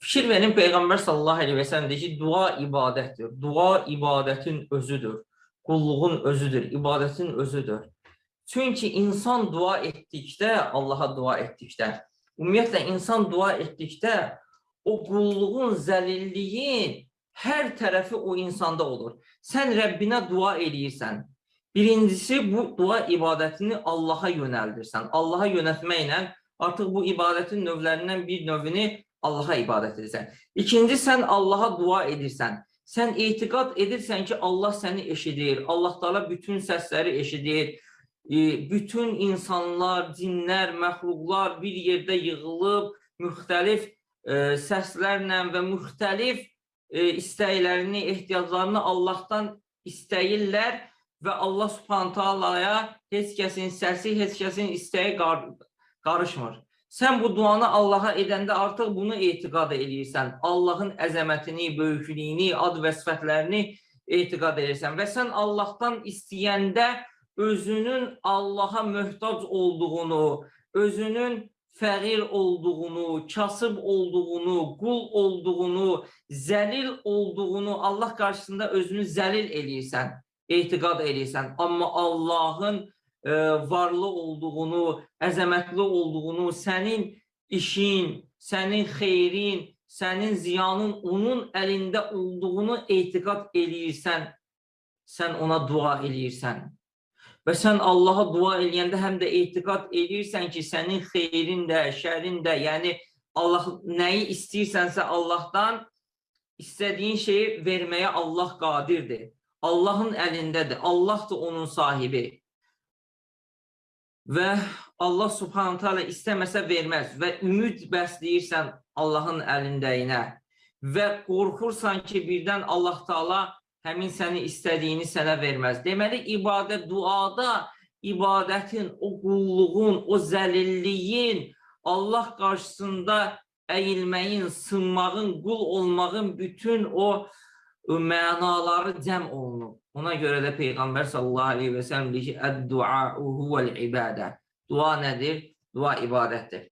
Fikir verin, Peyğəmbər sallallahu əleyhi və səlləm deyir ki, dua ibadətdir. Dua ibadətin özüdür. Qulluğun özüdür, ibadətin özüdür. Çünki insan dua etdikdə, Allaha dua etdikdə, ümumiyyətlə insan dua etdikdə o qulluğun, zəlilliyin hər tərəfi o insanda olur. Sən Rəbbinə dua eləyirsən. Birincisi, bu dua ibadətini Allaha yönəldirsən. Allaha yönəltməklə artıq bu ibadətin növlərindən bir növünü Allaha ibadət edirsən. İkinci, sən Allaha dua edirsən. Sən etiqad edirsən ki, Allah səni eşidir. Allah Teala bütün səsləri eşidir. Bütün insanlar, cinlər, məxluqlar bir yerdə yığılıb, müxtəlif səslərlə və müxtəlif istəklərini, ehtiyaclarını Allahdan istəyirlər və Allah Subhanahu Taalaya heç kəsin səsi, heç kəsin istəyi qarışmır. Sən bu duanı Allaha edəndə artıq bunu etiqad edirsən. Allahın əzəmətini, böyüklüyünü, ad və sifətlərini etiqad edirsən. Və sən Allahdan istəyəndə özünün Allaha möhtac olduğunu, özünün fəqir olduğunu, kasıb olduğunu, qul olduğunu, zəlil olduğunu, Allah qarşısında özünü zəlil edirsən, etiqad edirsən. Amma Allahın varlı olduğunu, əzəmətli olduğunu, sənin işin, sənin xeyrin, sənin ziyanın onun əlində olduğunu etiqad eləyirsən, sən ona dua eləyirsən. Və sən Allaha dua eləyəndə həm də etiqad eləyirsən ki, sənin xeyrin də, şərin də, yəni Allah nəyi istəyirsənsə Allahdan, istədiyin şeyi verməyə Allah qadirdir. Allahın əlindədir, Allahdır onun sahibi. Və Allah Subhanahu Taala istəməsə verməz və ümid bəsləyirsən Allahın əlindəyinə və qorxursan ki, birdən Allah Taala həmin səni istədiyini sənə verməz. Deməli, ibadət, duada ibadətin, o qulluğun, o zəlilliyin, Allah qarşısında əyilməyin, sınmağın, qul olmağın bütün o mənaları cəm olunub. Ona görə də Peyğəmbər sallallahu aleyhi və səlləm deyir ki, "Əd-du'a huvəl ibadə." Dua nədir? Dua ibadətdir.